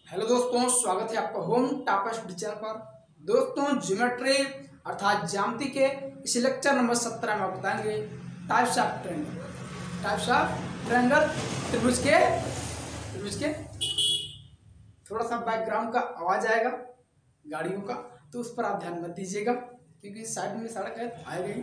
Hello दोस्तों, स्वागत है आपका होम टापा स्टडी चैनल पर। दोस्तों, ज्योमेट्री अर्थात ज्यामिति के इस लेक्चर नंबर 17 में आप बताएंगे टाइप्स ऑफ ट्रायंगल। त्रिभुज के थोड़ा सा बैकग्राउंड का आवाज आएगा गाड़ियों का, तो उस पर आप ध्यान मत दीजिएगा, क्योंकि साइड में सड़क है तो आएगा ही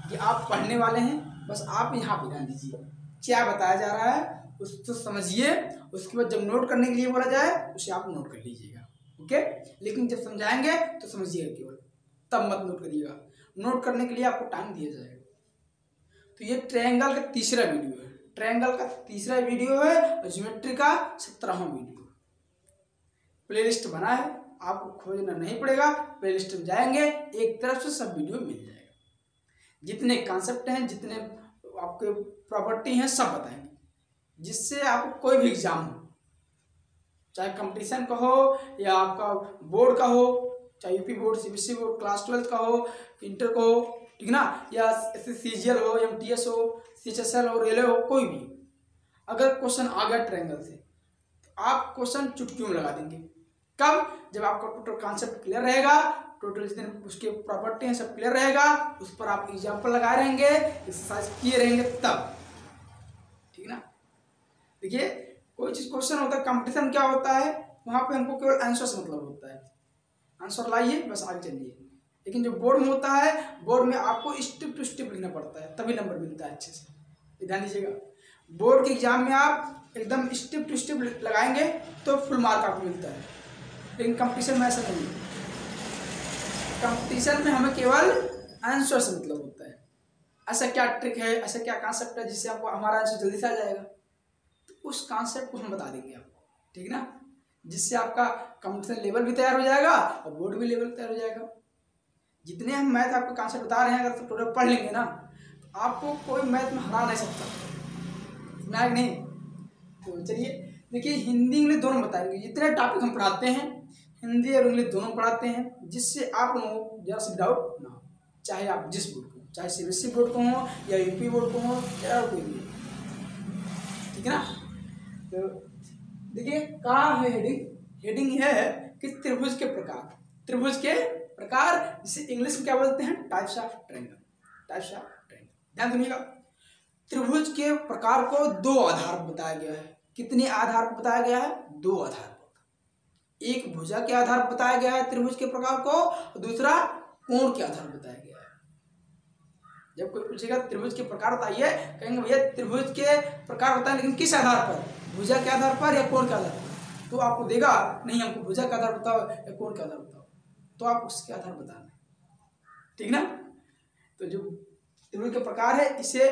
कि आप पढ़ने वाले हैं। बस आप यहाँ पे ध्यान दीजिए, क्या बताया जा रहा है उसको समझिए। उसके बाद जब नोट करने के लिए बोला जाए उसे आप नोट कर लीजिएगा, ओके। लेकिन जब समझाएंगे तो समझिएगा केवल, तब मत नोट करिएगा। नोट करने के लिए आपको टाइम दिया जाएगा। तो ये ट्रायंगल का तीसरा वीडियो है, और ज्योमेट्री का 17वां वीडियो। प्लेलिस्ट बना है, आपको खोजना नहीं पड़ेगा। प्लेलिस्ट में जाएंगे, एक तरफ से सब वीडियो मिल जाएगा। जितने कॉन्सेप्ट हैं, जितने आपके प्रॉपर्टी हैं, सब बताएंगे, जिससे आपको कोई भी एग्जाम हो, चाहे कंपटीशन का हो या आपका बोर्ड का हो, चाहे UP board, CBSE board, class 12 का हो, इंटर का हो, ठीक ना, या सीजीएल हो, एमटीएस हो, सीएचएसएल हो, रेलवे हो, कोई भी अगर क्वेश्चन आ गया ट्रायंगल से, तो आप क्वेश्चन चुटकियों में लगा देंगे। कब? जब आपका टोटल कॉन्सेप्ट क्लियर रहेगा, टोटल जितने उसके प्रॉपर्टी हैं सब क्लियर रहेगा, उस पर आप एग्जाम्पल लगाए रहेंगे, एक्सरसाइज किए रहेंगे, तब, ठीक ना। देखिए, कोई चीज क्वेश्चन होता है, कंपटीशन क्या होता है, वहां पे हमको केवल आंसर से मतलब होता है, आंसर लाइए बस आगे चलिए। लेकिन जो बोर्ड में होता है, बोर्ड में आपको स्टेप टू स्टेप लिखना पड़ता है, तभी नंबर मिलता है अच्छे से। ध्यान दीजिएगा, बोर्ड के एग्जाम में आप एकदम स्टेप टू स्टेप लगाएंगे तो फुल मार्क आपको मिलता है, लेकिन कंपटीशन में ऐसा नहीं है। कंपटीशन में हमें केवल आंसर से मतलब होता है। ऐसा क्या ट्रिक है, ऐसा क्या कॉन्सेप्ट है जिससे आपको हमारा आंसर जल्दी से आ जाएगा, उस कॉन्सेप्ट को हम बता देंगे आपको, ठीक ना, जिससे आपका कंपटीशन लेवल भी तैयार हो जाएगा और बोर्ड भी लेवल तैयार हो जाएगा। जितने हम मैथ आपको कॉन्सेप्ट बता रहे हैं, अगर टोटल पढ़ लेंगे ना, तो आपको कोई मैथ में हरा नहीं सकता, सुना है कि नहीं। तो चलिए देखिए, हिंदी इंग्लिश दोनों बताएंगे। जितने टॉपिक हम पढ़ाते हैं, हिंदी और इंग्लिश दोनों पढ़ाते हैं, जिससे आप लोगों को जरा सा डाउट ना हो, चाहे आप जिस बोर्ड को, चाहे सीबीएसई बोर्ड को हो या यूपी बोर्ड को हो या कोई भी, ठीक है ना। तो देखिए, कहाँ है हेडिंग है कि त्रिभुज के प्रकार, जिसे इंग्लिश में क्या बोलते हैं, टाइप्स ऑफ ट्रायंगल। ध्यान सुनिएगा, त्रिभुज के प्रकार को दो आधार पर बताया गया है। कितने आधार पर बताया गया है? दो आधार पर। एक भुजा के आधार पर बताया गया है त्रिभुज के प्रकार को, और दूसरा कोण के आधार पर बताया गया है। जब कोई पूछेगा त्रिभुज के प्रकार बताइए, कहेंगे भैया त्रिभुज के प्रकार बताएं, लेकिन किस आधार पर, भुजा के आधार पर या कोण के आधार पर? तो आपको देगा नहीं, हमको भुजा का आधार बताओ या कोण का आधार बताओ, तो आप उसके आधार बताना, ठीक ना। तो जो त्रिभुज के प्रकार है, इसे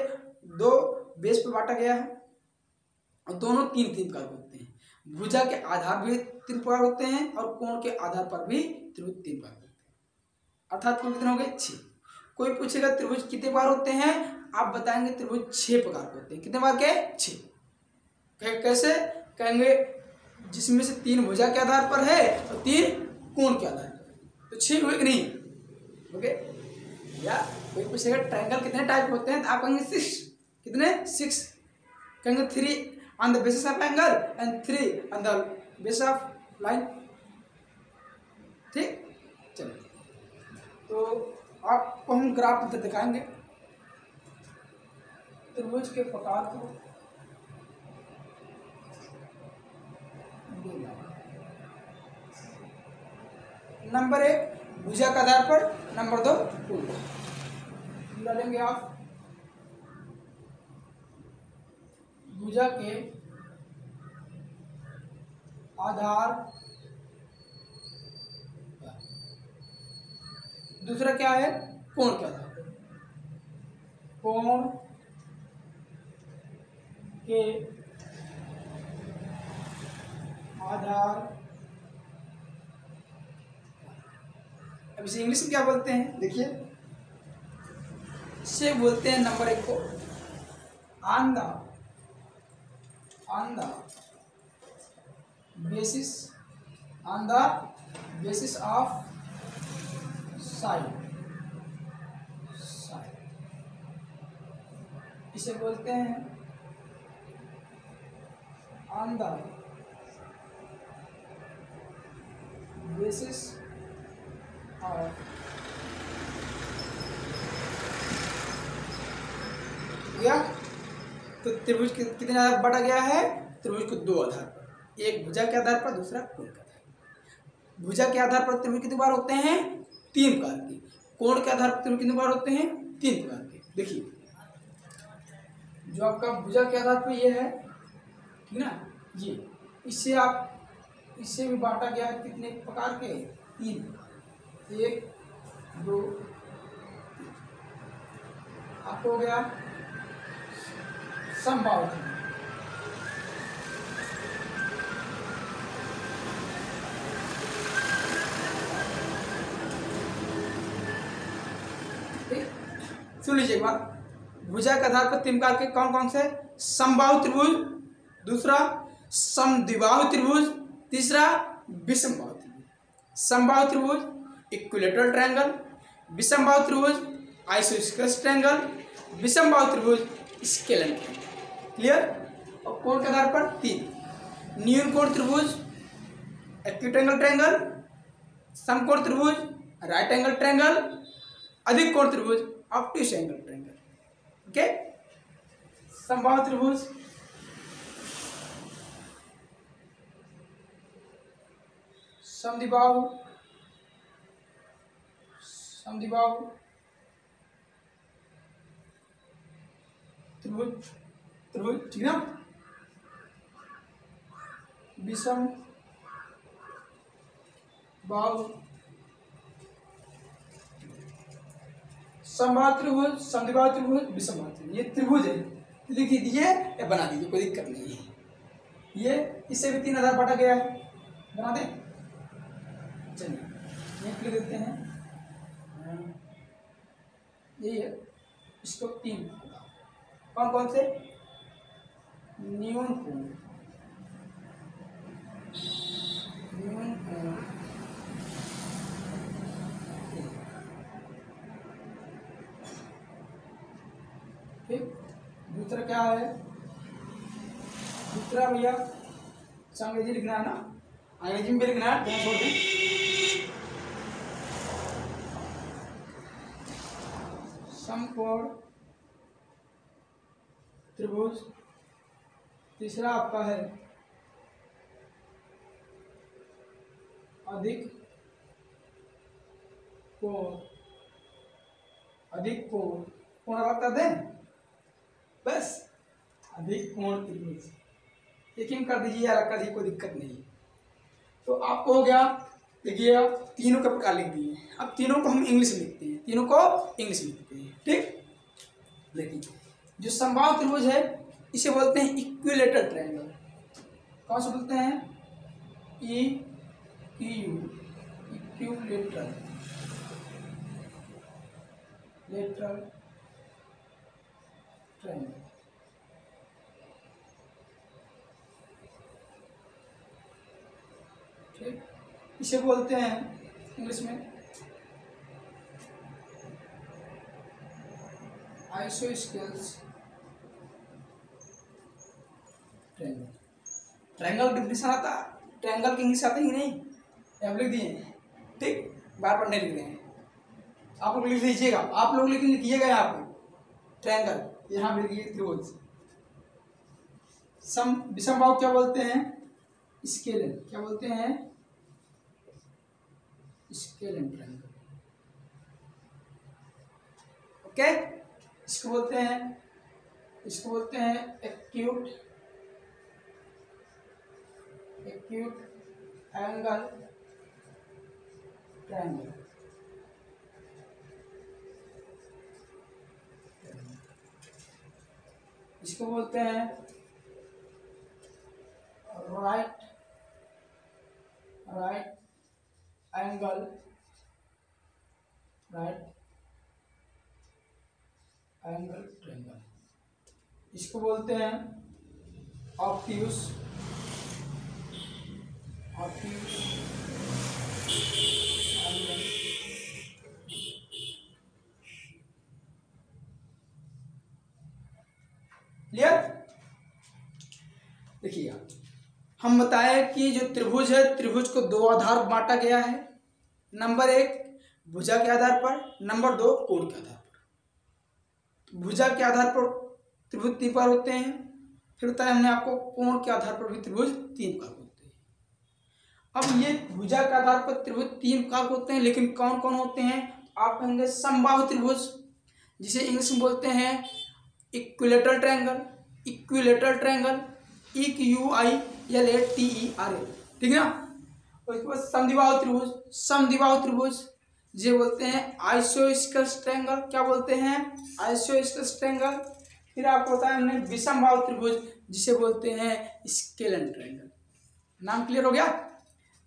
दो बेस पर बांटा गया है, और दोनों तीन प्रकार होते हैं। भुजा के आधार भी 3 प्रकार होते हैं, और कोण के आधार पर भी त्रिभुज 3 प्रकार होते हैं। अर्थात कुल कितने हो गए? 6। कोई पूछेगा त्रिभुज कितने प्रकार होते हैं, आप बताएंगे त्रिभुज 6 प्रकार के होते हैं। कितने प्रकार के? 6। कैसे? कहेंगे जिसमें से 3 भुजा के आधार पर है और 3 कोण के आधार पर, तो 6 हुए कि नहीं? ओके। या कोई पूछेगा ट्रायंगल कितने टाइप होते हैं, तो आप कहेंगे 6। कितने? 6। कहेंगे 3 on the basis of angle and 3 on the basis of line, ठीक। चलिए, तो आपको हम ग्राफ दिखाएंगे त्रिभुज के प्रकार को। नंबर 1 भुजा के आधार पर, नंबर 2 कोण। डालेंगे आप भुजा के आधार, दूसरा क्या है? कोण के आधार पर। कोण के आधार, अब इसे इंग्लिश में क्या बोलते हैं? देखिए, इसे बोलते हैं नंबर 1 को on the basis of side, इसे बोलते हैं ऑन द बेसिस ऑफ गया। तो त्रिभुज कितने आधार पर बांटा गया है? त्रिभुज को दो आधार पर, एक भुजा के आधार पर, दूसरा कोण के आधार पर। भुजा के आधार पर त्रिभुज कितने बार होते हैं? 3 प्रकार के। कोण के आधार पर त्रिभुज कितने बार होते हैं? 3 प्रकार के। देखिए जो आपका भुजा के आधार पर ये है, ठीक ना, ये इससे भी बांटा गया है कितने प्रकार के? 3, 1 2 आपको हो गया समबाहु त्रिभुज। सुन लीजिए एक बार, भुजा के आधार पर 3 प्रकार के कौन कौन से? समबाहु त्रिभुज, दूसरा समद्विबाहु त्रिभुज, तीसरा विषमबाहु त्रिभुज। समबाहु त्रिभुज इक्विलेटरल ट्रायंगल, विषमबाहु त्रिभुज आइसोस्केलस ट्रायंगल, विषमबाहु त्रिभुज स्केलर ट्रायंगल। क्लियर? और कोण के आधार पर 3, न्यून कोण त्रिभुज एक्यूट एंगल ट्रायंगल, समकोण त्रिभुज राइट एंगल ट्रायंगल, अधिक कोण त्रिभुज ऑब्ट्यूस एंगल ट्रायंगल। ओके, समबाहु त्रिभुज समद्विबाहु त्रिभुज, ठीक ना। विषम बाहु समबाहु त्रिभुज, समद्विबाहु त्रिभुज, विषमबाहु त्रिभुज। ये त्रिभुज है, लिख दीजिए या बना दीजिए, कोई दिक्कत नहीं है। ये इससे भी 3 आधार बांटा गया है, बना दें। चलिए ये लिख देते हैं, ये है, इसको 3 कौन कौन से? न्यून कोण, ठीक। दूसरा क्या है? दूसरा भैया अंग्रेजी लिखना है ना, अंग्रेजी में भी लिखना है, दोनों छोड़ दें। समकोण त्रिभुज, तीसरा आपका है अधिक कोण, कोण बता दें बस, अधिक कोण त्रिभुज। एक ही में कर दीजिए या कर दीजिए, कोई दिक्कत नहीं है। तो आपको हो गया, देखिए तीनों का प्रकार लिख दिए। अब तीनों को हम इंग्लिश में लिखते हैं, तीनों को इंग्लिश में लिखते हैं, ठीक। देखिए जो समबाहु त्रिभुज है इसे बोलते हैं इक्विलेटरल ट्रायंगल। कौन से बोलते हैं? Equilateral triangle. ठीक, इसे बोलते हैं इंग्लिश में आइसोस्केलस ट्रायंगल। ट्रायंगल की डिफिनेशन आता, ट्रायंगल की इंग्लिश आती ही नहीं, अब लिख दिए, ठीक, बार बार नहीं लिख रहे हैं आप लोग, लिख लीजिएगा आप लोग, लेकिन लिखिएगा यहाँ पे ट्रायंगल, यहाँ पे लिखिए त्रिभुज। विषमबाहु क्या बोलते हैं? स्केलन। क्या बोलते हैं? Scalene triangle. ओके, इसको बोलते हैं एक्यूट एंगल ट्रायंगल। इसको बोलते हैं राइट एंगल ट्रायंगल। इसको बोलते हैं ऑब्ट्यूस एंगल। क्लियर? देखिए हम बताएं कि जो त्रिभुज है, त्रिभुज को दो आधार बांटा गया है। नंबर 1 भुजा के आधार पर, नंबर 2 कोण के आधार पर। भुजा के आधार पर त्रिभुज 3 प्रकार होते हैं। फिर बताया हमने आपको कोण के आधार पर भी त्रिभुज 3 प्रकार होते हैं। अब ये भुजा के आधार पर त्रिभुज 3 प्रकार होते हैं, लेकिन कौन कौन होते हैं? आप कहेंगे समबाहु त्रिभुज, जिसे इंग्लिश में बोलते हैं equilateral triangle, equilateral triangle, EQUILATERAL, ठीक है ना। और इसके बाद समद्विबाहु त्रिभुज, समद्विबाहु त्रिभुज जिसे बोलते हैं आइसोस्केलस ट्रायंगल। क्या बोलते हैं? Isosceles triangle. फिर आपको बताया हमने विषमबाहु त्रिभुज, जिसे बोलते हैं स्केलन ट्रायंगल। नाम क्लियर हो गया?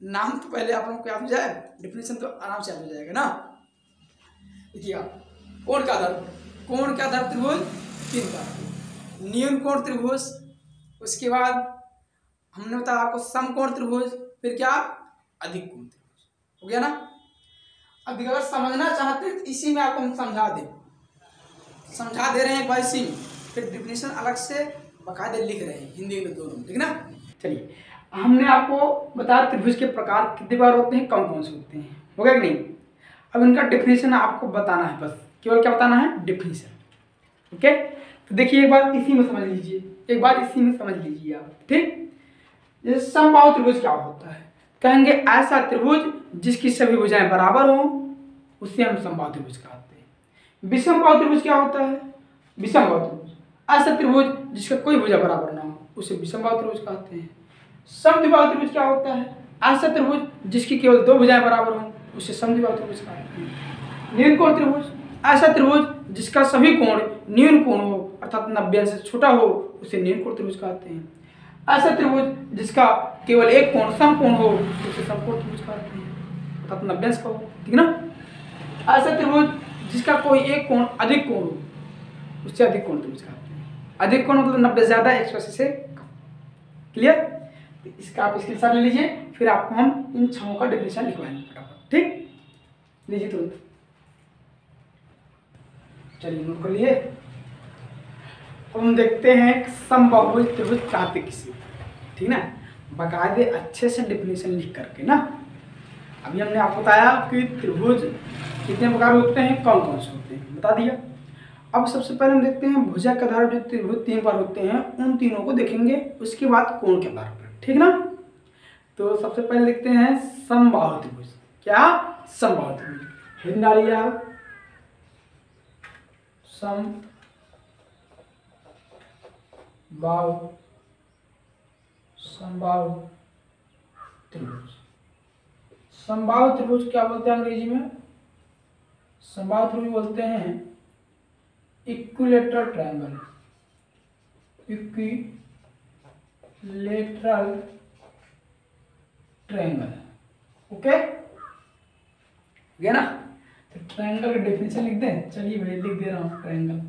नाम तो पहले आप लोगों को याद हो जाए, डेफिनेशन तो आराम से याद हो जाएगा ना। देखिए कोण के आधार पर, कोण के आधार त्रिभुज 3 प्रकार, न्यून कोण त्रिभुज, उसके बाद हमने बताया आपको समकोण त्रिभुज, फिर क्या अधिक कोण त्रिभुज। हो गया ना। अब अगर समझना चाहते हैं तो इसी में आपको हम समझा दे रहे हैं एक बार इसी में, फिर डिफिनेशन अलग से बकायदे लिख रहे हैं हिंदी में दोनों, ठीक ना। चलिए हमने आपको बताया त्रिभुज के प्रकार कितने बार होते हैं, कौन कौन से होते हैं, हो गया कि नहीं। अब इनका डिफिनेशन आपको बताना है, बस केवल क्या बताना है? डिफिनेशन। ओके, तो देखिए एक बार इसी में समझ लीजिए, एक बार इसी में समझ लीजिए आप, ठीक। जैसे समबाहु त्रिभुज क्या होता है? कहेंगे ऐसा त्रिभुज जिसकी सभी भुजाएं बराबर हों, उसे हम समबाहु त्रिभुज कहते हैं। विषमबाहु त्रिभुज क्या होता है? विषमबाहु त्रिभुज ऐसा त्रिभुज जिसका कोई भुजा बराबर ना हो, उसे विषमबाहु त्रिभुज कहते हैं। समद्विबाहु त्रिभुज क्या होता है? ऐसा त्रिभुज जिसकी केवल 2 भुजाएं बराबर हों, उसे समद्विबाहु त्रिभुज कहते हैं। न्यून कोण त्रिभुज ऐसा त्रिभुज जिसका सभी कोण न्यून कोण हो, अर्थात 90 से छोटा हो, उसे न्यून कोण त्रिभुज कहते हैं। ऐसा त्रिभुज जिसका केवल एक कोण समकोण हो, उसे समकोण त्रिभुज कहते हैं, अर्थात 90 का हो, ठीक ना। ऐसा त्रिभुज जिसका कोई एक कोण अधिक कोण हो, उससे अधिक कोण त्रिभुज कहते हैं। अधिक कोण मतलब 90 ज्यादा 180 से कम। क्लियर? इसका आप स्क्रीनशॉट ले लीजिए, फिर आपको हम इन 6 का डेफिनेशन लिखवाएंगे फटाफट, ठीक। लीजिए तुरंत, चलिए नोट कर लिए। अब हम देखते हैं समबाहु त्रिभुज कहते किसे, ठीक ना, बकायदे अच्छे से डेफिनेशन लिख करके ना। अभी हमने आपको बताया कि त्रिभुज कितने प्रकार होते हैं, कौन कौन से होते हैं, बता दिया। अब सबसे पहले हम देखते हैं भुजा के आधार पर जो त्रिभुज 3 बार होते हैं, उन तीनों को देखेंगे, उसके बाद कोण के आधार पर, ठीक ना। तो सबसे पहले देखते हैं समबाहु त्रिभुज। क्या? समबाहु त्रिभुज। हिंदी डालिए आप, समबाहु त्रिभुज। समबाहु त्रिभुज क्या बोलते हैं अंग्रेजी में? समबाहु त्रिभुज बोलते हैं equilateral triangle, equilateral triangle. Okay, गया ना। तो ट्रायंगल का डेफिनेशन लिख दें, चलिए भाई लिख दे रहा हूँ, ट्रायंगल,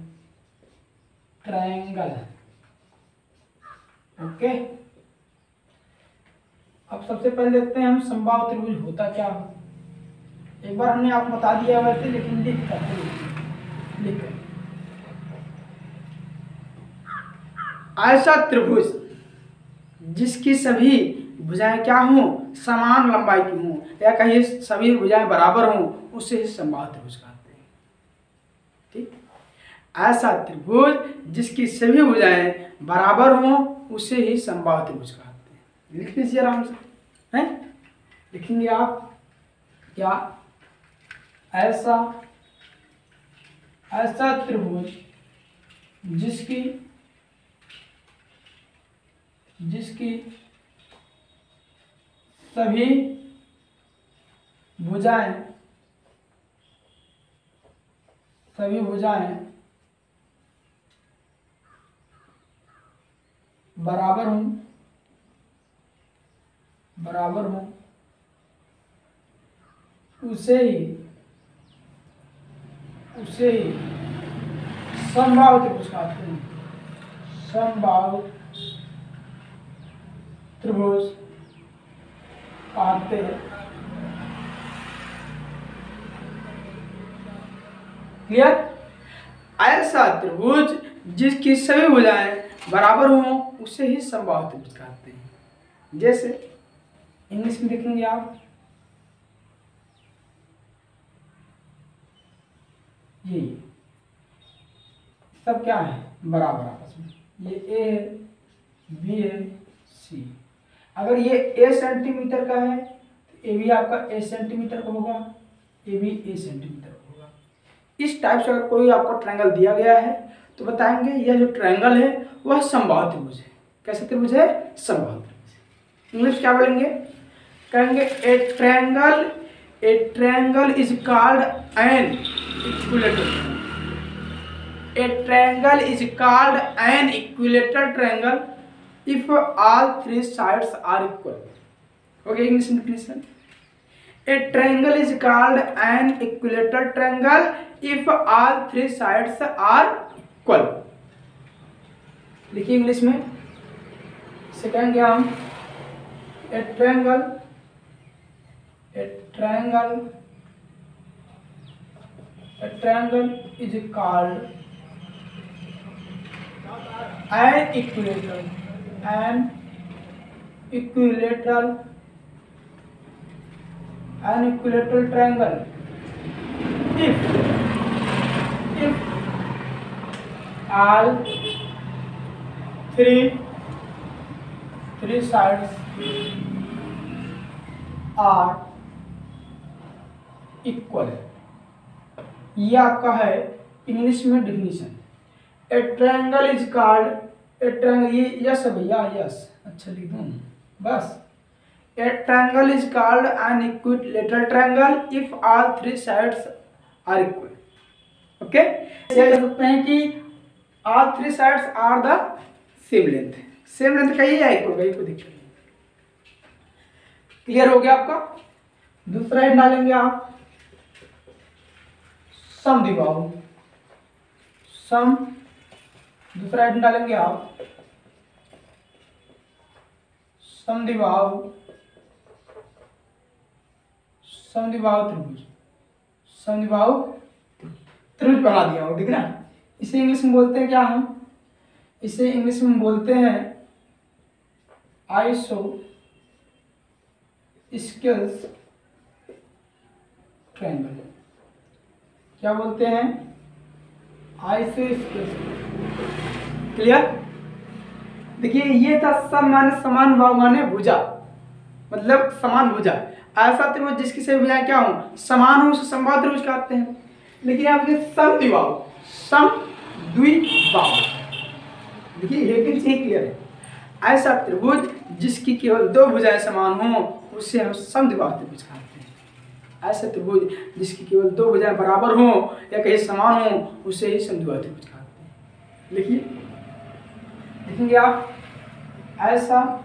ट्रायंगल। ओके, अब सबसे पहले देखते हैं हम समबाहु त्रिभुज होता क्या हो। एक बार हमने आपको बता दिया वैसे, लेकिन लिख कर ऐसा त्रिभुज जिसकी सभी भुजाएं क्या हों, समान लंबाई की हों, या कहीं सभी भुजाएं बराबर हों, उसे ही समबाहु त्रिभुज कहते हैं, ठीक। ऐसा त्रिभुज जिसकी सभी भुजाएं बराबर हों, उसे ही समबाहु त्रिभुज कहते हैं। लिख लीजिए आराम से, हैं, लिखेंगे आप क्या? ऐसा त्रिभुज जिसकी सभी भुजाएं बराबर हों, उसे ही समबाहु त्रिभुज कहते हैं। समबाहु त्रिभुज कहते हैं। क्लियर? ऐसा त्रिभुज जिसकी सभी भुजाएं बराबर हों, उसे ही समबाहु त्रिभुज कहते हैं। जैसे इंग्लिश में देखेंगे आप, ये सब क्या है, बराबर आपस में, ये ए है, बी है, सी। अगर ये ए सेंटीमीटर का है तो ए भी आपका ए सेंटीमीटर का होगा, ए भी ए सेंटीमीटर का होगा। इस टाइप से अगर कोई आपको ट्रायंगल दिया गया है तो बताएंगे यह जो ट्रायंगल है वह समबाहु त्रिभुज है। कैसे त्रिभुज है? समबाहु त्रिभुज। इंग्लिश क्या बोलेंगे? कहेंगे a triangle is called an equilateral. A triangle is called an equilateral triangle if all three sides are equal. Okay, English definition. A triangle is called an equilateral triangle if all three sides are equal. लिखिए English में, इसे कहेंगे हम a triangle is called an equilateral triangle if all three sides are equal। ये आपका है English में definition. A triangle is called, a triangle, ये यस है भैया, यस, अच्छा लिख दूं बस। A triangle is called an equilateral triangle if all three sides are equal. Okay, ये कह सकते हैं कि all three sides are the same length. Same length का ही है, इक्वल का, कोई दिक्कत नहीं। क्लियर हो गया आपका? दूसरा हेड डालेंगे आप समद्विबाहु। दूसरा आइटम डालेंगे आप समद्विबाहु त्रिभुज। समद्विबाहु त्रिभुज बना दिया हो, ठीक है ना। इसे इंग्लिश में बोलते हैं क्या? हम इसे इंग्लिश में बोलते हैं आइसो स्केल्स ट्रायंगल। क्या बोलते हैं? Iso scales. क्लियर? देखिए ये था समान बाहु माने भुजा, मतलब समान भुजा। ऐसा त्रिभुज जिसकी सभी भुजाएं क्या हो, समान हो, उसे समबाहु त्रिभुज कहते हैं। लेकिन आप देखिए समद्विबाहु, देखिए ये भी चीज क्लियर है। ऐसा त्रिभुज जिसकी केवल दो भुजाएं समान हो उसे हम समद्विबाहु त्रिभुज कहते हैं। ऐसा त्रिभुज जिसकी केवल दो भुजाएं बराबर हो या कहीं समान हो उसे ही समद्विबाहु त्रिभुज कहते हैं। लिखिए, देखेंगे आप, ऐसा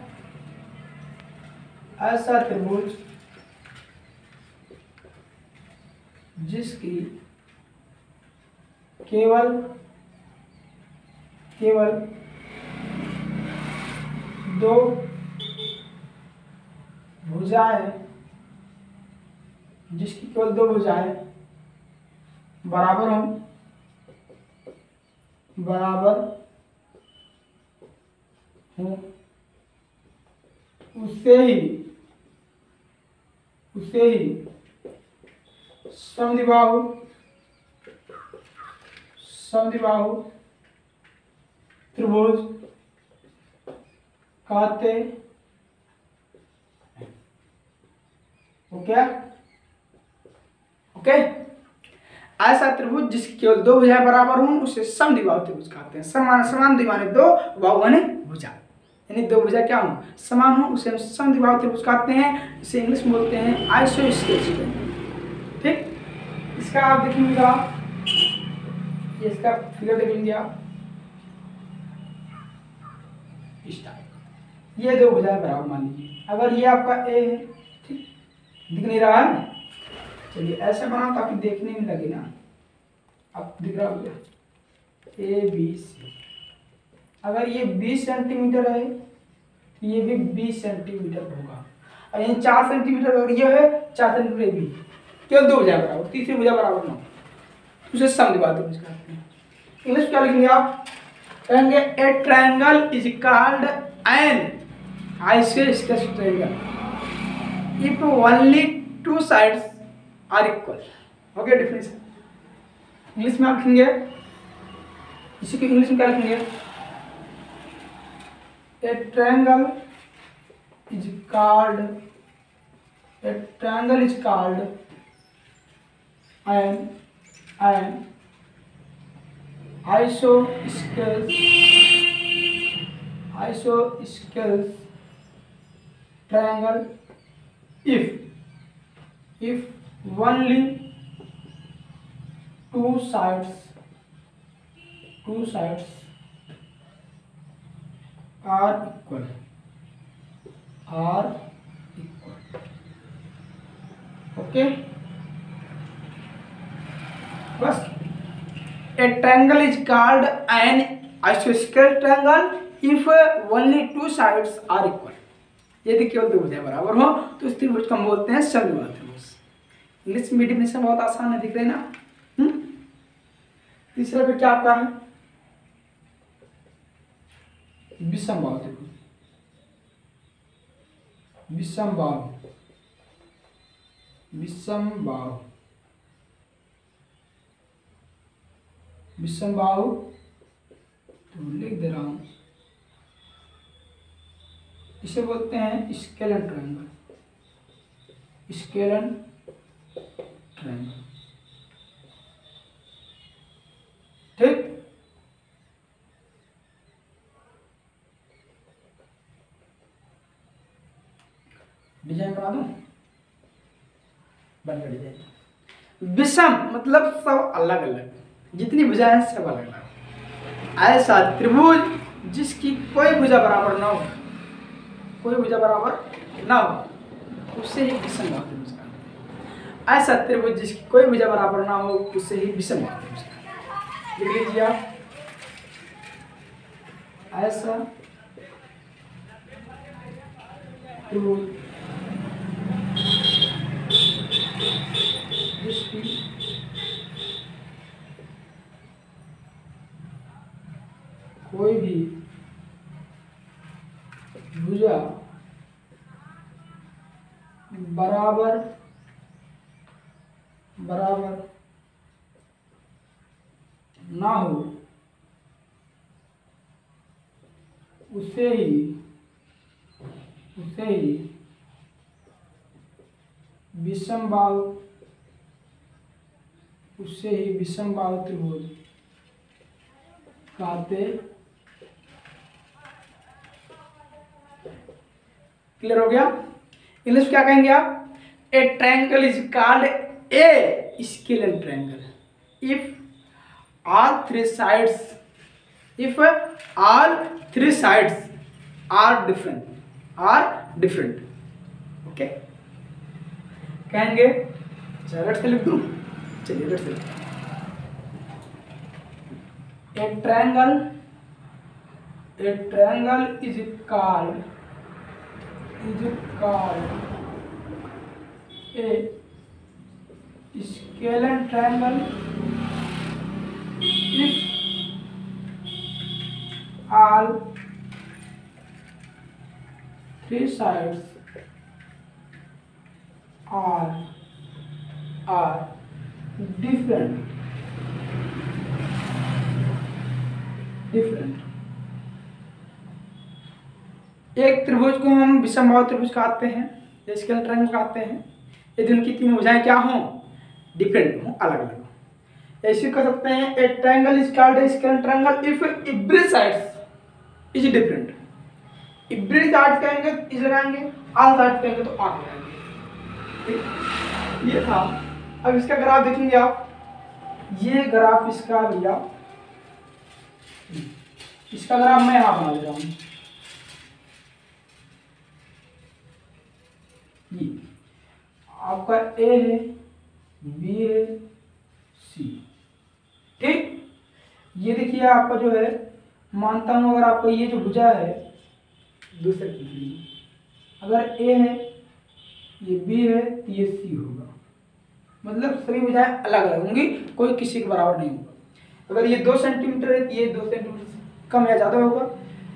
त्रिभुज जिसकी केवल दो भुजाएं, जिसकी केवल दो भुजाएं बराबर हो उसे ही समद्विबाहु त्रिभुज कहते हैं। ओके, ऐसा त्रिभुज जिसकी केवल दो भुजाएं बराबर हों उसे समद्विबाहु त्रिभुज कहते हैं। समान द्विमाने दो, बाहु माने भुजा, यानी दो भुजा क्या हो, समान हो, उसे हम समद्विबाहु त्रिभुज कहते हैं। इसे इंग्लिश में बोलते हैं आइसोस्केल्स ट्रायंगल। ठीक, इसका आप देखेंगे, आप इसका फिगर देखेंगे आप, इस टाइप। ये दो भुजाएं बराबर मान लीजिए। अगर ये आपका ए है, ठीक, दिख नहीं रहा है, चलिए ऐसे बनाओ ताकि देखने में लगे ना। अब दिख रहा होगा ए बी सी। अगर ये 20 सेंटीमीटर है तो ये भी 20 सेंटीमीटर होगा। और ये 4 सेंटीमीटर अगर ये है 4 सेंटीमीटर भी, केवल दो भुजा बराबर, तीसरी भुजा बराबर ना, उसे समद्विबाहु त्रिभुज कहते हैं। इंग्लिश क्या लिखेंगे आप? कहेंगे a triangle is called an isosceles triangle if only two sides are equal. Okay, definition English में आप लिखेंगे, इसी को इंग्लिश में क्या लिखेंगे? A triangle is called an isosceles triangle if only two sides are equal okay, बस। A triangle is called an isosceles triangle if only two sides are equal. यदि केवल दो भुजाएं बराबर हो तो उस त्रिभुज को हम बोलते हैं समद्विबाहु त्रिभुज। इंग्लिश में डिफिनेशन बहुत आसान है, दिख रहे ना। तीसरे पे क्या आपका है? विषमबाहु त्रिभुज। विषमबाहु तो लिख दे रहा हूं, इसे बोलते हैं स्केलन ट्रायंगल। ठीक, डिजाइन बना दूं, बनकर डिजाइन। विषम मतलब सब अलग अलग, जितनी भुजाएं हैं सब अलग अलग। ऐसा त्रिभुज जिसकी कोई भुजा बराबर ना हो, उससे ही विषमबाहु त्रिभुज कहते हैं। ऐसा त्रिभुज जिसकी कोई भुजा बराबर ना हो, उससे ही विषमबाहु त्रिभुज कहते हैं। लिख लीजिए आप, ऐसा त्रिभुज जिसकी कोई भी भुजा बराबर ना हो, उसे ही विषमबाहु त्रिभुज कहते। क्लियर हो गया? इंग्लिश क्या कहेंगे आप? ए triangle is called A scalene triangle if all three sides are different। Okay, कहेंगे, चलो से लिख दूं, चलिए लेट से। ए triangle is called A scalene triangle if all three sides are different। एक त्रिभुज को हम विषमबाहु त्रिभुज कहते हैं, स्केलर ट्रायंगल कहते हैं, यदि उनकी तीन भुजाएं क्या हों? डिफरेंट हों, अलग अलग। ऐसे कर सकते हैं, ए triangle is called a scalar triangle if every sides is different. Every sides कहेंगे इज लगाएंगे, ऑल साइड्स कहेंगे तो आर लगाएंगे। ये था। अब इसका ग्राफ देखेंगे आप, ये ग्राफ इसका लिया, इसका ग्राफ मैं यहां बना दे रहा हूं। ये आपका ए है, बी है, सी। ठीक, ये देखिए आपका जो है, मानता हूं अगर आपका ये जो भुजा है दूसरे की, अगर ए है, ये बी है, तो ये सी होगा। मतलब सभी भुजाएं अलग अलग होंगी, कोई किसी के बराबर नहीं होगा। अगर ये 2 सेंटीमीटर है तो ये 2 सेंटीमीटर कम या ज़्यादा होगा,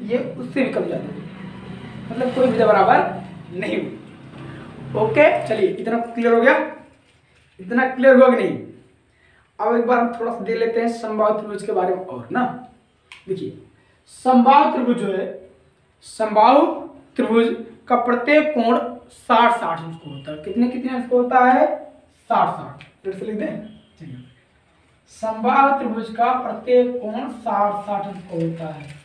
ये उससे भी कम ज़्यादा होगा। मतलब कोई भुजा बराबर नहीं हुई। ओके, चलिए इतना क्लियर हो गया, इतना क्लियर हुआ कि नहीं। अब एक बार हम थोड़ा सा देख लेते हैं समबाहु त्रिभुज के बारे में और ना। देखिए समबाहु त्रिभुज जो है, समबाहु त्रिभुज का प्रत्येक कोण 60-60 अंश को होता है। कितने कितने अंश को होता है? 60-60। फिर से लिख दें, चलिए। समबाहु त्रिभुज का प्रत्येक कोण 60-60 अंश को होता है।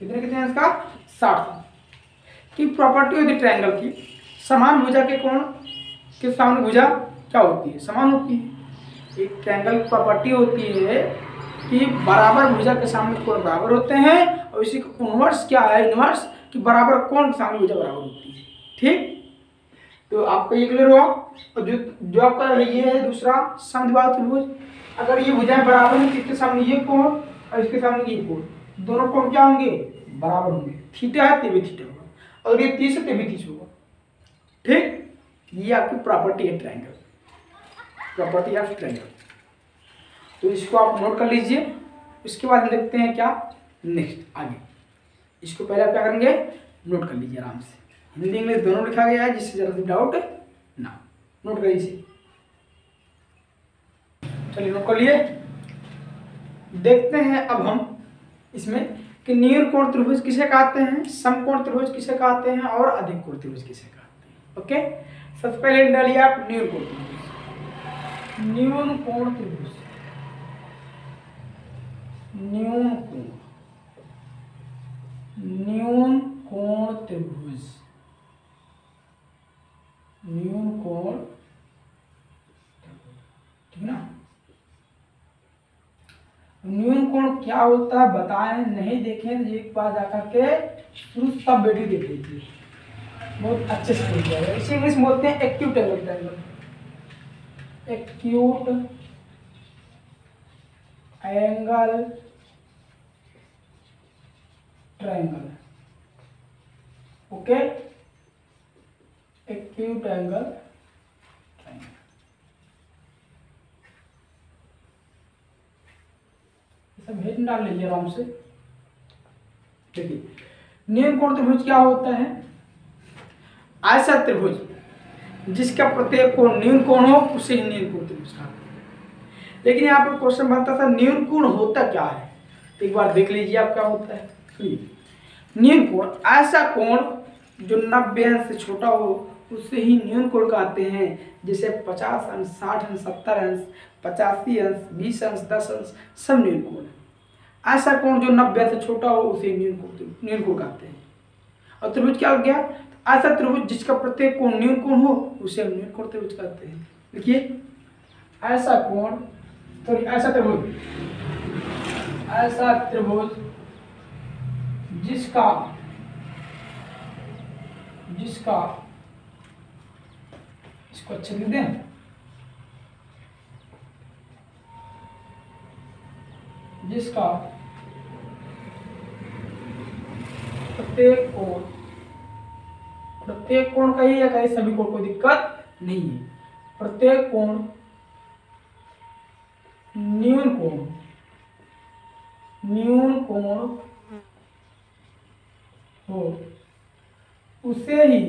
कितने कितने अंश का? 60। की प्रॉपर्टी होती है ट्रायंगल की, समान भुजा के कोण के सामने भुजा क्या होती है? समान होती है। एक ट्रायंगल की प्रॉपर्टी होती है कि बराबर भुजा के सामने कोण बराबर होते हैं, और इसी का इनवर्स क्या है? इनवर्स कि बराबर कोण के सामने भुजा बराबर होती है। ठीक, तो आपको ये क्लियर हुआ। और जो आपका ये है दूसरा समद्विबाहु त्रिभुज, अगर ये भुजाएं बराबर हैं, इसके सामने ये कोण और इसके सामने ये कोण, दोनों कोण क्या होंगे? बराबर होंगे। थीटा है तो भी थीटा होगा, और ये 30 है तो भी 30 होगा। ठीक, ये आपकी प्रॉपर्टी है ट्रायंगल, प्रॉपर्टी ऑफ ट्रायंगल। तो इसको आप नोट कर लीजिए। उसके बाद हम देखते हैं क्या नेक्स्ट आगे। इसको पहले आप क्या करेंगे? नोट कर लीजिए आराम से। हिंदी इंग्लिश दोनों लिखा गया है, जिससे जरा सा डाउट ना। नोट कर लीजिए, चलिए नोट कर लिए। देखते हैं अब हम इसमें कि न्यून कोण त्रिभुज किसे कहते हैं, समकोण त्रिभुज किसे कहते हैं, और अधिक कोण त्रिभुज किसे कहते हैं। ओके, सबसे पहले डालिए आप न्यून कोण त्रिभुज। न्यून कोण त्रिभुज, न्यून कोण, न्यून कोण त्रिभुज, न्यून कोण, ठीक ना। न्यून कोण क्या होता है बताएं, नहीं देखें तो एक बार जाकर के शुरू सब वीडियो देख लीजिए, बहुत अच्छे से देख जाएगा। इसे इंग्लिश में बोलते हैं acute angle triangle, acute angle triangle. Okay, acute angle triangle. सब हेड डाल लीजिए आराम से। देखिए न्यून कोण त्रिभुज क्या होता है? ऐसा त्रिभुज जिसका प्रत्येक कोण न्यून कोण हो, उसे ही न्यून कोण त्रिभुज कहते हैं। लेकिन यहाँ पर क्वेश्चन बनता था न्यून कोण होता क्या है, तो एक बार देख लीजिए आप क्या होता है। न्यून कोण ऐसा कोण जो 90 अंश से छोटा हो, उससे ही न्यून कोण कहते हैं। जैसे 50 अंश, 60 अंश, 70 अंश, 85 अंश, 20 अंश, 10 अंश, सब न्यून कोण है। ऐसा कोण जो 90 अंश से छोटा हो, उसे न्यून कोण कहते हैं। और त्रिभुज क्या हो गया? ऐसा त्रिभुज जिसका प्रत्येक कोण न्यून कोण हो, उसे हम न्यून कोण त्रिभुज कहते हैं। देखिए ऐसा कोण, सॉरी ऐसा त्रिभुज, ऐसा त्रिभुज जिसका इसको अच्छे लिख दें, जिसका प्रत्येक कोण का ही या कहीं सभी कोण कोई दिक्कत नहीं है। प्रत्येक कोण न्यून कोण हो, उसे ही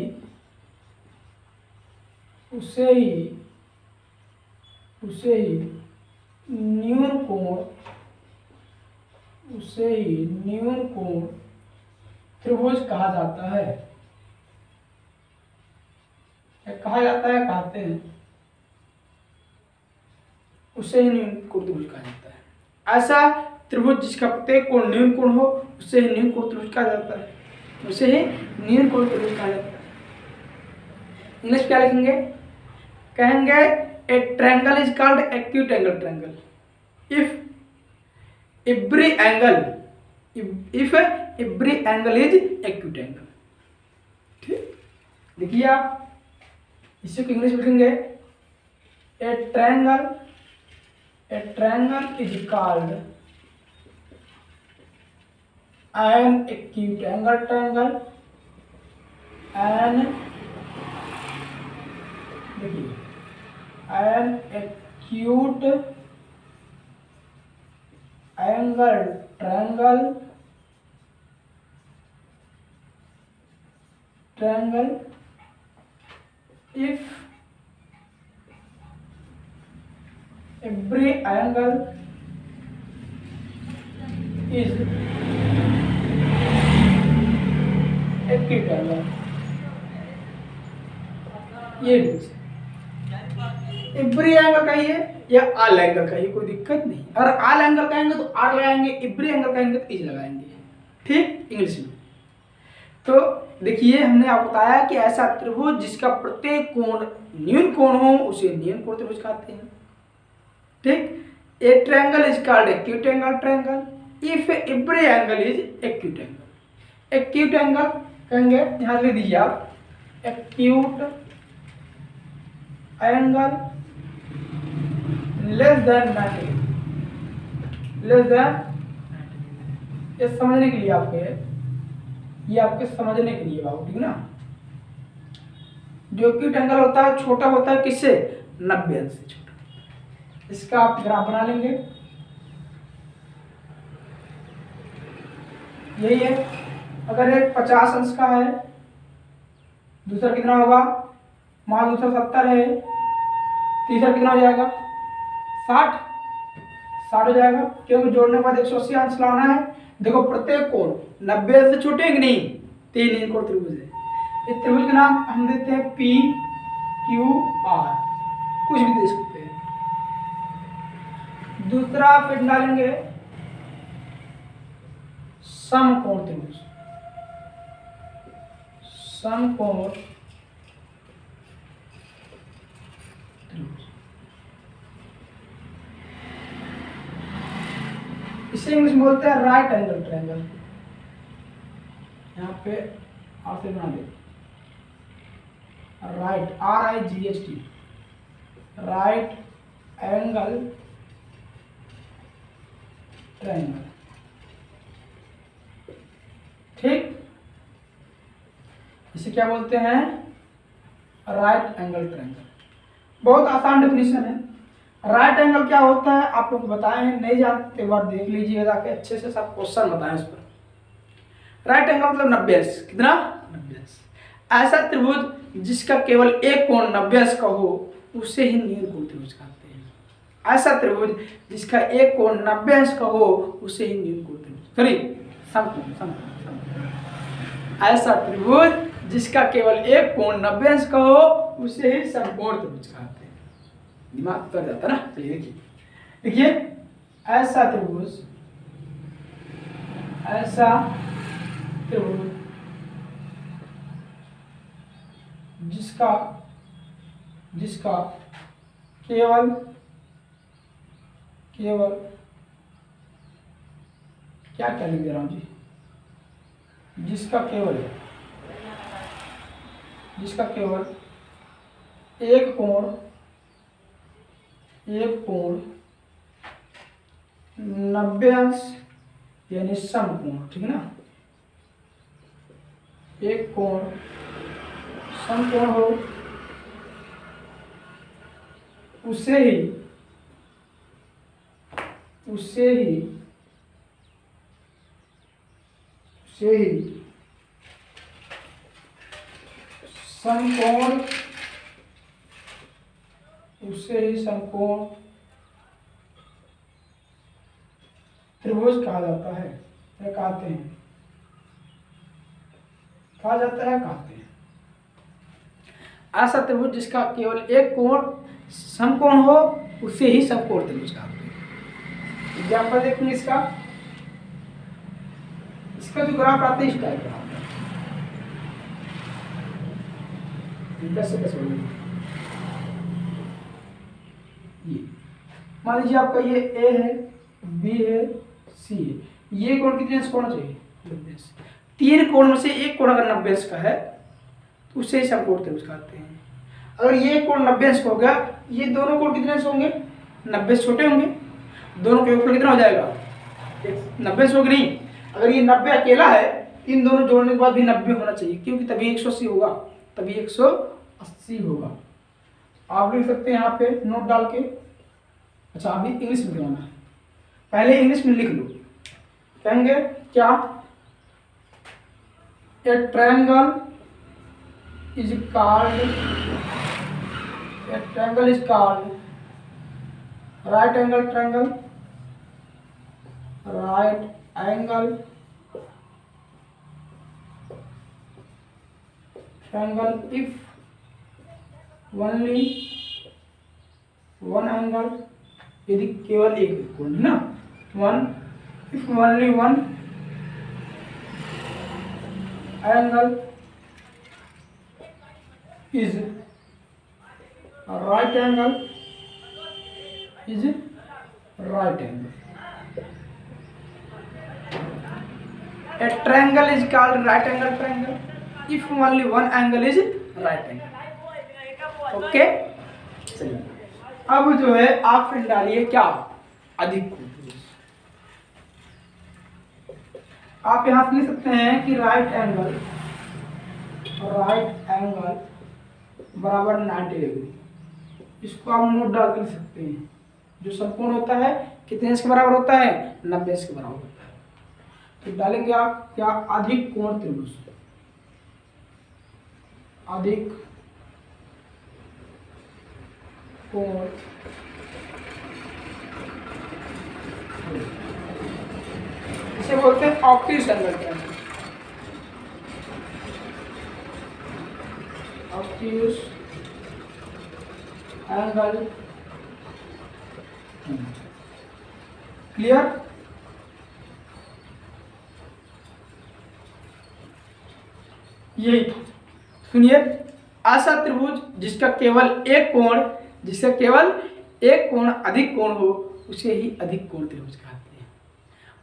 न्यून कोण त्रिभुज कहा जाता है। कहा जाता है, कहते हैं, उसे ही न्यून कोण त्रिभुज कहा जाता है। ऐसा त्रिभुज जिसका प्रत्येक कोण न्यून कोण हो, उसे ही न्यून कोण त्रिभुज कहा जाता है, उसे ही न्यून कोण त्रिभुज कहा जाता है। इंग्लिश क्या लिखेंगे? कहेंगे a triangle is called acute angle triangle if every angle is acute angle. ठीक, देखिए आप इसी को इंग्लिश में लिखेंगे a triangle is called an acute angle triangle, an acute angle triangle triangle if every angle is acute angle, ये every angle कहिए या ऑल एंगल कहिए, कोई दिक्कत नहीं। अगर ऑल एंगल कहेंगे तो आर लगाएंगे, एवरी एंगल कहेंगे तो इज लगाएंगे, ठीक, इंग्लिश में। तो देखिए हमने आपको बताया कि ऐसा त्रिभुज जिसका प्रत्येक कोण न्यून कोण हो उसे न्यून कोण त्रिभुज कहते हैं, ठीक। ए triangle is called acute angle triangle if every angle is acute angle. Acute angle कहेंगे, यहां लिख दीजिए आप, acute angle less than 90, less than, ये समझने के लिए आपके, ये आपके समझने के लिए बाबू, ठीक ना। जो एक्यूट एंगल होता है छोटा होता है किससे, 90 अंश से छोटा। इसका आप ग्राफ बना लेंगे, यही है। अगर एक 50 अंश का है, दूसरा कितना होगा, मान दूसरा 70 है, तीसरा कितना हो जाएगा, 60 हो जाएगा, क्योंकि जोड़ने के बाद 180 अंश लाना है। देखो प्रत्येक कोण 90 से छोटे हैं कि नहीं, तीन न्यून कोण त्रिभुज है। इस त्रिभुज का नाम हम देते हैं पी क्यू आर, कुछ भी दे सकते हैं। दूसरा फिर डालेंगे समकोण त्रिभुज, समकोण त्रिभुज, इसे इंग्लिश में बोलते हैं राइट एंगल ट्रायंगल। यहाँ पे आप बना दे right, RIGHT, right angle triangle, ठीक। इसे क्या बोलते हैं, राइट एंगल ट्रायंगल। बहुत आसान डेफिनेशन है। राइट एंगल क्या होता है आप लोग बताए हैं, नहीं जानते एक बार देख लीजिएगा कि अच्छे से सब क्वेश्चन बताएं उस पर। राइट एंगल मतलब 90 अंश, कितना, 90 अंश। ऐसा त्रिभुज जिसका केवल एक कोण 90 अंश का हो उसे ही न्यून कोण त्रिभुज कहते हैं। ऐसा त्रिभुज जिसका एक कोण 90 अंश का हो उसे ही न्यून कोण त्रिभुज, सॉरी समकोण, समकोण। ऐसा त्रिभुज जिसका केवल एक कोण 90 अंश का हो उसे ही समकोण त्रिभुज कहते हैं। दिमाग कर जाता है ना। चलिए देखिए, ऐसा त्रिभुज, ऐसा त्रिभुज जिसका केवल क्या क्या लिख दे रहा हूं जी, जिसका केवल एक कोण 90 अंश यानी समकोण, ठीक है ना। एक कोण समकोण हो उसे ही समकोण त्रिभुज कहा जाता है, कहते हैं। ऐसा त्रिभुज जिसका केवल एक कोण समकोण हो उसे ही समकोण त्रिभुज कहते हैं। एग्जाम्पल देखेंगे इसका जो ग्राफ आता है इस टाइप का आता है, कैसे ये मान लीजिए आपका ये ए है, बी है, सी है। ये कोण कितने अंश होना चाहिए, 90 अंश। तीन कोण में से एक कोण अगर 90 अंश का है तो उसे समकोण त्रिभुज कहते हैं। अगर ये कोण 90 अंश का हो गया, ये दोनों कोण कितने अंश होंगे, 90 से छोटे होंगे, दोनों का योगफल कितना हो जाएगा, 90 अंश होगा नहीं। अगर ये 90 अकेला है, इन दोनों जोड़ने के बाद भी 90 होना चाहिए, क्योंकि तभी 180 होगा, तभी 180 होगा। आप लिख सकते हैं यहाँ पे नोट डाल के। अच्छा अभी इंग्लिश में लिखना है, पहले इंग्लिश में लिख लो। कहेंगे क्या, ए triangle is called a triangle is called right angle triangle if only one angle, यदि केवल एक कोण है ना, if only one angle is right angle a triangle is called right angle triangle if only one angle is right angle. Okay, चलिए अब जो है आप फिर डालिए क्या, अधिक कोण। आप यहां से लिख सकते हैं कि राइट एंगल बराबर 90 डिग्री, इसको आप नोट डाल कर लिख सकते हैं। जो समकोण होता है कितने अंश के बराबर होता है, 90 अंश के बराबर होता है। तो डालेंगे आप क्या, अधिक कोण त्रिभुज, अधिक कोण इसे बोलते हैं obtuse angle triangle, obtuse angle. Clear? यही सुनिए, ऐसा त्रिभुज जिसका केवल एक कोण अधिक कोण हो उसे ही अधिक कोण त्रिभुज कहते हैं।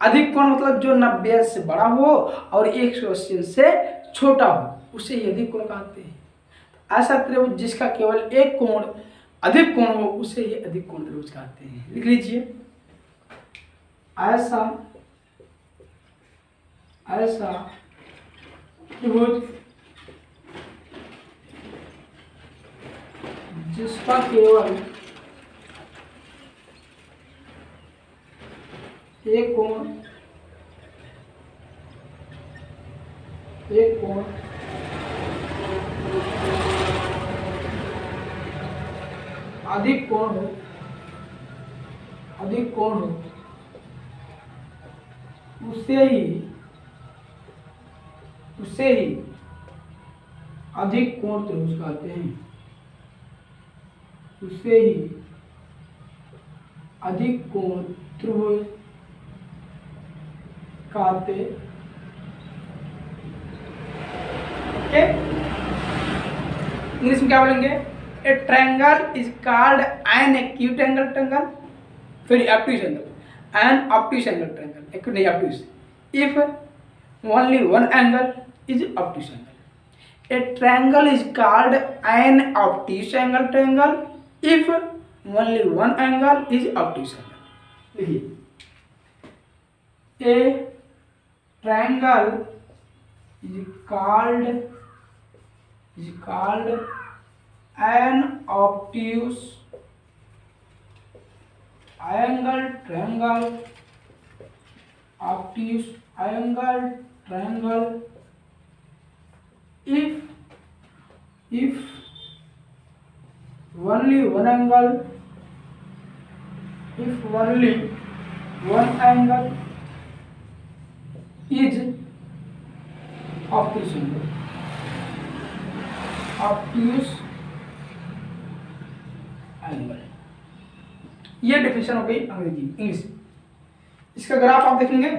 अधिक कोण मतलब जो 90 अंश से बड़ा हो और 180 अंश से छोटा हो, उसे ही अधिक कोण कहते हैं। ऐसा त्रिभुज जिसका केवल एक कोण अधिक कोण हो उसे ही अधिक कोण त्रिभुज कहते हैं। लिख लीजिए, ऐसा त्रिभुज जिसका केवल एक कोण अधिक कोण हो उसे ही अधिक कोण त्रिभुज कहते हैं। उसे ही अधिक कोण त्रिभुज कहते। ओके, इंग्लिश में क्या बोलेंगे, a triangle is called an acute angle triangle, फिर obtuse angle, an obtuse angle triangle, acute नहीं obtuse, if only one angle is obtuse angle. A triangle is called an obtuse angle triangle if only one angle is obtuse angle. देखिए, a triangle is called an obtuse angle triangle if only one angle is obtuse angle। ये definition हो गई अंग्रेजी, English. इसका graph आप देखेंगे,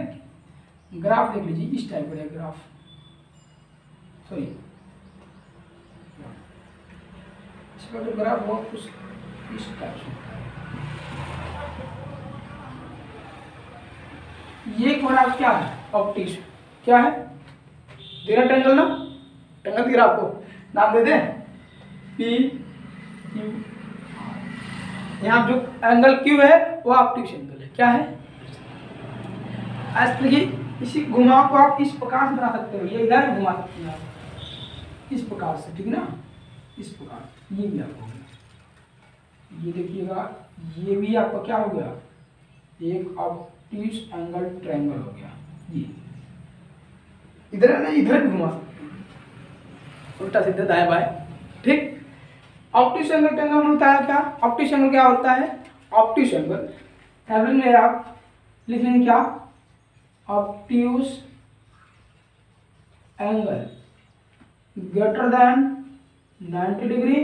graph देख लीजिए, इस टाइप का ग्राफ, सॉरी इसका जो ग्राफ बहुत कुछ इस टाइप से। ये ग्राफ क्या है, ऑब्ट्यूज क्या है, तेरा ट्रायंगल ना, ट्रायंगल के ग्राफ को नाम दे दें पी क्यू। यहाँ जो एंगल क्यू है वो ऑब्ट्यूज एंगल है, क्या है, ऐसे देखिए, इसी घुमाव को आप इस प्रकार से बना सकते हो, ये इधर घुमा सकते हैं आप इस प्रकार से, ठीक है ना, इस प्रकार। ये भी आपको हो गया, ये देखिएगा, ये भी आपका क्या हो गया, एक ऑब्ट्यूज एंगल ट्रायंगल हो गया। ये इधर है ना, इधर भी घुमा सकते हैं, उल्टा सीधा दाएं बाएं, ठीक। ऑब्ट्यूस एंगल का हमने बताया क्या, ऑब्ट्यूस एंगल क्या होता है, ऑब्ट्यूस एंगल एवरेज में आप लिखेंगे क्या, obtuse angle greater than 90 degree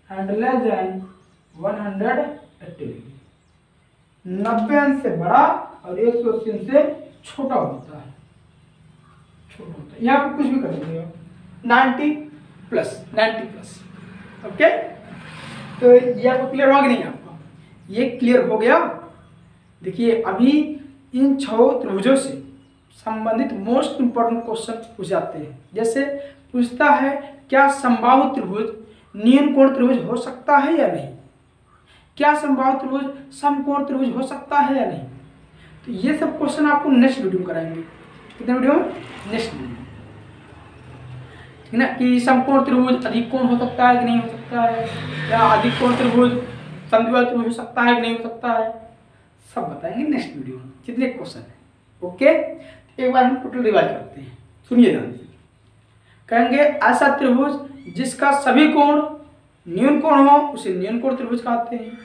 and less than 180 degree. 90 अंश से बड़ा और 180 अंश से छोटा होता है, छोटा होता है। यहाँ पे कुछ भी कर सकते हो, 90 प्लस, ओके। तो ये आपको क्लियर होगा कि नहीं, आपको ये क्लियर हो गया। देखिए अभी इन 6 त्रिभुजों से संबंधित मोस्ट इंपॉर्टेंट क्वेश्चन पूछ जाते हैं। जैसे पूछता है क्या समबाहु त्रिभुज न्यून कोण त्रिभुज हो सकता है या नहीं, क्या समबाहु त्रिभुज समकोण त्रिभुज हो सकता है या नहीं। तो ये सब क्वेश्चन आपको नेक्स्ट वीडियो में कराएंगे। कितने वीडियो में, नेक्स्ट वीडियो, ठीक ना। कि समकोण त्रिभुज अधिक कोण हो सकता है कि नहीं हो सकता है, या अधिक कोण त्रिभुज समद्विबाहु त्रिभुज हो सकता है कि नहीं हो सकता है, सब बताएंगे नेक्स्ट वीडियो में। कितने क्वेश्चन है, ओके। एक बार हम टोटल रिवाइज करते हैं, सुनिए ध्यान से। कहेंगे ऐसा त्रिभुज जिसका सभी कोण न्यून कोण हो उसे न्यून कोण त्रिभुज कहते हैं।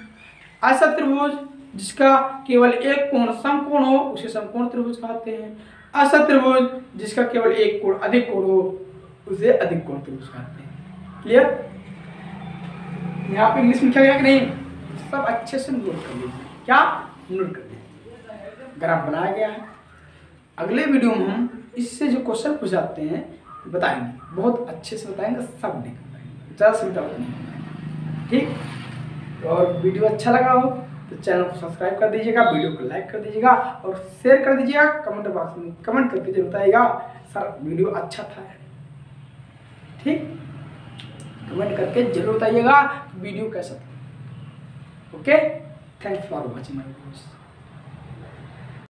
ऐसा त्रिभुज जिसका केवल एक कोण समकोण हो उसे समकोण त्रिभुज कहते हैं। ऐसा त्रिभुज जिसका केवल एक कोण अधिक कोण हो उसे अधिक कोण त्रिभुज कहते हैं। क्लियर। यहाँ पे इंग्लिश में लिखा गया कि नहीं, सब अच्छे से नोट कर लीजिए। क्या नोट कर लीजिए, ग्राफ बनाया गया है। अगले वीडियो में हम इससे जो क्वेश्चन पूछ जाते हैं बताएंगे, बहुत अच्छे से बताएंगे, सब नहीं बताएंगे, ज़्यादा से डाउट नहीं बताएंगे, ठीक। और वीडियो अच्छा लगा हो तो चैनल को सब्सक्राइब कर दीजिएगा, वीडियो को लाइक कर दीजिएगा और शेयर कर दीजिएगा। कमेंट बॉक्स में कमेंट करके जरूर बताइएगा सर वीडियो अच्छा था, ठीक। कमेंट करके जरूर बताइएगा वीडियो कैसा था, okay. Thanks for watching my videos.